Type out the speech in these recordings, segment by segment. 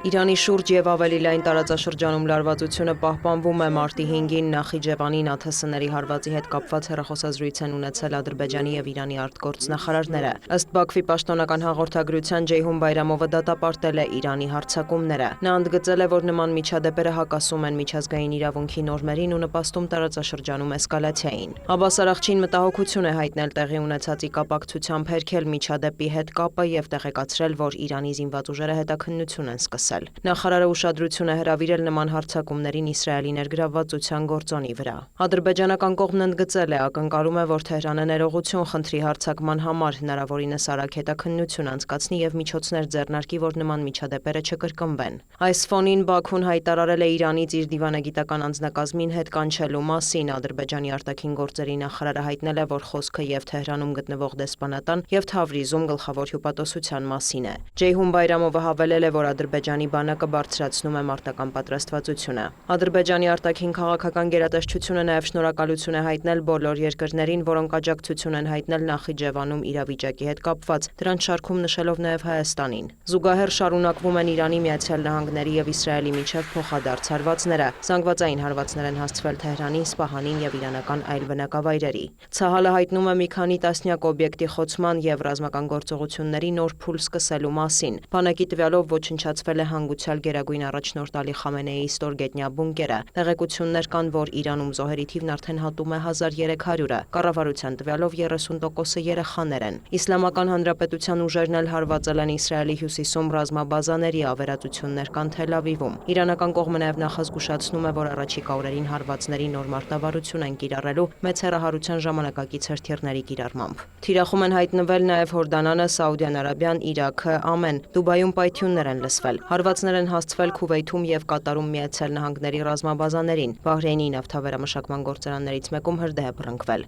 Իրանի շուրջ եւ ավելի լայն տարածաշրջանում լարվածությունը պահպանվում է մարտի 5-ին Նախիջևանի ՆԱԹՍ-ների հարվածի հետ կապված հեռախոսազրույց են ունեցել Ադրբեջանի եւ Իրանի արտգործնախարարները։ Ըստ Բաքվի պաշտոնական հաղորդագրության Ջեյհուն Բայրամովը դատապարտել է Իրանի հարձակումները։ Նա ընդգծել է, որ նման միջադեպերը հակասում են միջազգային իրավունքի նորմերին ու նպաստում տարածաշրջանում էսկալացիային։ Աբբաս Արաղչին մտահոգություն է հայտնել տեղի ունեցածի կապակցությամբ, հերքել միջադեպի հետ կապը եւ տեղեկացրել, որ Իրանի զինված ուժերը հետաքննություն են սկսել։ Նախարարը ուշադրություն է հրավիրել նման հարձակումներին Իսրայելի ներգրավվածության գործոնի վրա։ Ադրբեջանական կողմն ընդգծել է, ակնկալում է, որ Թեհրանը ներողություն խնդրի հարձակման համար, հնարավորինս արագ հետաքննություն անցկացնի եւ միջոցներ ձեռնարկի, որ նման միջադեպերը չկրկնվեն։ Այս ֆոնին Բաքուն հայտարարել է Իրանից իր դիվանագիտական անձնակազմին հետ կանչելու մասին։ Ադրբեջանի արտաքին գործերի նախարարը հայտնել է, որ խոսքը եւ Թեհրանում գտնվող դեսպանատան եւ Թավրիզում գլխավոր հյուպատոսության մասին է։ Ջեյհուն Բայրամովը հավելել է, որ Ադրբեջանի բանակը բարձրացնում է մարտական պատրաստվածությունը։ Ադրբեջանի արտաքին քաղաքական գերատեսչությունը նաև շնորհակալություն է հայտնել բոլոր երկրներին, որոնք աջակցություն են հայտնել Նախիջևանում իրավիճակի հետ կապված, դրանց շարքում նշելով նաև Հայաստանին։ Զուգահեռ շարունակվում են Իրանի, Միացյալ Նահանգների եւ Իսրայելի միջև փոխադարձ հարվածները։ Զանգվածային հարվածներ են հասցվել Թեհրանին, Սպահանին եւ իրանական այլ բնակավայրերի։ Ցահալը հայտնում է մի քանի տասնյակ օբյեկտի խոցման եւ ռազմական գործողությունների նոր փուլ սկսելու մասին։ Բանակի տվյալով ոչնչացվել է հանգուցյալ գերագույն առաջնորդ Ալի Խամենեիի ստորգետնյա բունկերը։ Տեղեկություններ կան, որ Իրանում զոհերի թիվն արդեն հատում է 1300-ը։ Կառավարության տվյալով 30%-ը երեխաներ են։ Իսլամական Հանրապետության ուժերն էլ հարվածել են Իսրայելի հյուսիսում ռազմաբազաների, ավերածություններ կան Թել Ավիվում։ Իրանական կողմը նաև նախազգուշացնում է, որ առաջիկա օրերին հարվածների նոր մարտավարություն են կիրառելու մեծ հեռահարության ժամանակակից հրթիռների կիրառմամբ։ Թիրախում են հայտնվել նաև Հորդանանը, Սաուդյան Արաբիան, Իրաքը, Ամեն։ Դուբայում պայթյուններ են լսվել։ Հարվածներ են հասցվել Քուվեյթում եւ Կատարում Միացյալ Նահանգների ռազմաբազաներին։ Բահրեյնի նավթավերամշակման գործարաններից մեկում հրդեհ է բռնկվել։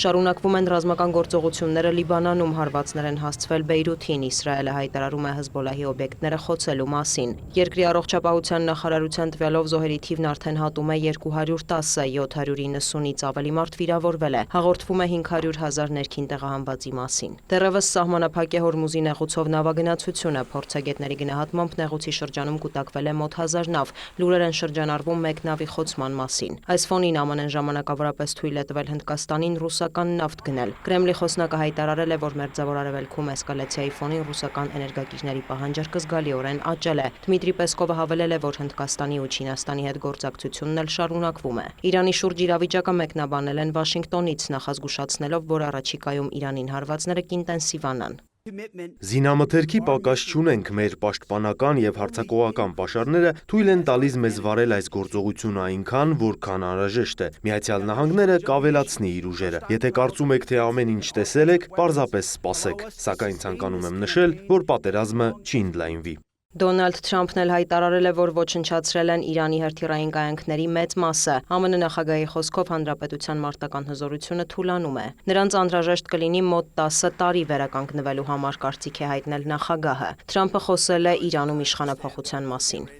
Շարունակվում են ռազմական գործողությունները Լիբանանում, հարվածներ են հասցվել Բեյրութին, Իսրայելը հայտարարում է Հեզբոլահի օբյեկտները խոցելու մասին։ Երկրի առողջապահության նախարարության տվյալով զոհերի թիվն արդեն հատում է 210-ը, 790-ից ավելի մարդ վիրավորվել է, հաղորդվում է 500,000 ներքին տեղահանվածի մասին։ Դեռևս սահմանափակ է Հորմուզի նեղուցով նավագնացությունը, փորձագետների գնահատմամբ նեղուցի շրջանում կուտակվել է մոտ 1000 նավ, լուրեր են շրջանառվում մեկ նավի խոցման մասին։ Այս ֆոնին ԱՄՆ-ն ժամանակավորապես թույլ է տվել Հնդկաստանին ռուսական նավթ գնել։ Կրեմլի խոսնակը հայտարարել է, որ Մերձավոր Արևելքում էսկալացիայի ֆոնին ռուսական էներգակիրների պահանջարկը զգալիորեն աճել է։ Դմիտրի Պեսկովը հավելել է, որ Հնդկաստանի ու Չինաստանի հետ գործակցությունն էլ շարունակվում է։ Իրանի շուրջ իրավիճակը մեկնաբանել են Վաշինգտոնից, նախազգուշացնելով, որ առաջիկայում Իրանին հարվածները կինտենսիվանան։ Զինամթերքի պակաս չունենք, մեր պաշտպանական եւ հարձակողական պաշարները թույլ են տալիս մեզ վարել այս գործողությունը այնքան, որքան անհրաժեշտ է։ Միացյալ Նահանգները կավելացնի իր ուժերը։ Եթե կարծում եք, թե ամեն ինչ տեսել եք, պարզապես սպասեք, սակայն ցանկանում եմ նշել, որ պատերազմը չի ընդլայնվի։ Դոնալդ Թրամփն էլ հայտարարել է, որ ոչնչացրել են Իրանի հրթիռային կայանքների մեծ մասը։ ԱՄՆ նախագահի խոսքով հանրապետության մարտական հզորությունը թուլանում է։ Նրանց անհրաժեշտ կլինի մոտ 10 տարի վերականգնվելու համար, կարծիք է հայտնել նախագահը։ Թրամփը խոսել է Իրանում իշխանափոխության մասին։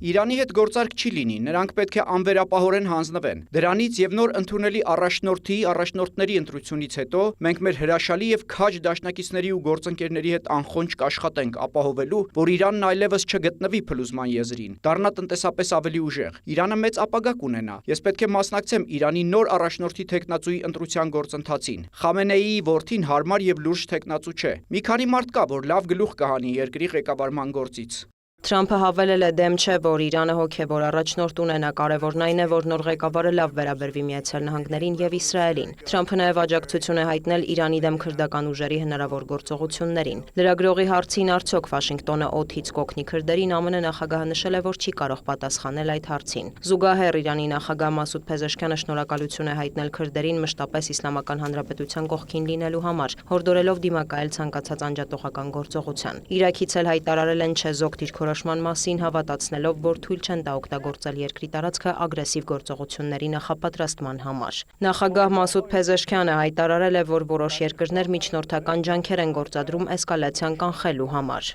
Իրանի հետ գործարք չի լինի, նրանք պետք է անվերապահորեն հանձնվեն։ Դրանից եւ նոր ընդունելի առաջնորդների ընտրությունից հետո մենք մեր հրաշալի եւ քաջ դաշնակիցների ու գործընկերների հետ անխոնջ կաշխատենք ապահովելու, որ Իրանն այլևս չգտնվի փլուզման եզրին, դառնա տնտեսապես ավելի ուժեղ։ Իրանը մեծ ապագա կունենա։ Ես պետք է մասնակցեմ Իրանի նոր առաջնորդի թեկնածուի ընտրության գործընթացին։ Խամենեիի որդին հարմար եւ լուրջ թեկնածու չէ։ Մի քանի մարդ կա, որ լավ գլուխ կհանի երկրի ղեկավարման գործից։ Թրամփը հավելել է դեմ չէ, որ Իրանը հոգևոր առաջնորդ ունենա, կարևորն այն է, որ նոր ղեկավարը լավ վերաբերվի Միացյալ Նահանգներին եւ Իսրայելին։ Թրամփը նաեւ աջակցություն է հայտնել Իրանի դեմ քրդական ուժերի հնարավոր գործողություններին։ Լրագրողի հարցին արդյոք Վաշինգտոնը օդից կօգնի քրդերին, ԱՄՆ նախագահը նշել է, որ չի կարող պատասխանել այդ հարցին։ Զուգահեռ Իրանի նախագահ Մասուդ Փեզեշքյանը շնորհակալություն է հայտնել քրդերին մշտապես Իսլամական Հանրապետության կողքին լինելու համար, հորդորելով դիմակայել ցանկացած անջատողական գործողության։ Իրաքից էլ հայտարարել են չեզոք դիրքորոշման մասին, հավատացնելով, որ թույլ չեն տա օգտագործել երկրի տարածքը ագրեսիվ գործողությունների նախապատրաստման համար։ Նախագահ Մասուդ Փեզեշքյանը հայտարարել է, որ որոշ երկրներ միջնորդական ջանքեր են գործադրում էսկալացիան կանխելու համար։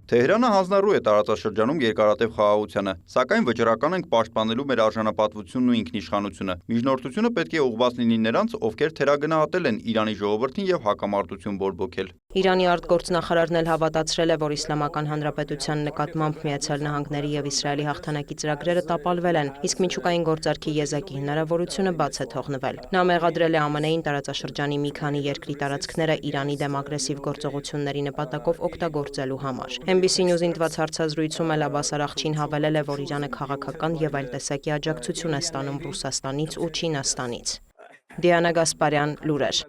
Թեհրանը հանձնառու է տարածաշրջանում երկարատև խաղաղությանը, սակայն վճռական ենք պաշտպանելու մեր արժանապատվությունն ու ինքնիշխանությունը։ Միջնորդությունը պետք է ուղղված լինի նրանց, ովքեր թերագնահատել են Իրանի ժողովրդին եւ հակամարտություն բորբոքել։ Իրանի արտգործնախարարն էլ հավատացրել է, որ Իսլամական Հանրապետության նկատմամբ Միացյալ Նահանգների եւ Իսրայելի հաղթանակի ծրագրերը տապալվել են, իսկ միջուկային գործարքի եզակի հնարավորությունը բաց է թողնվել։ Նա մեղադրել է ԱՄՆ-ին տարածաշրջանի մի քանի երկրի տարածքները Իրանի դեմ ագրեսիվ գործողությունների նպատակով օգտագործելու համար։ NBC News-ին տված հարցազրույցում էլ Աբբաս Արաղչին հավելել է, որ Իրանը քաղաքական եւ այլ տեսակի աջակցություն է ստանում Ռուսաստանից ու Չինաստանից։ Դիանա Գասպարյան, լուրեր։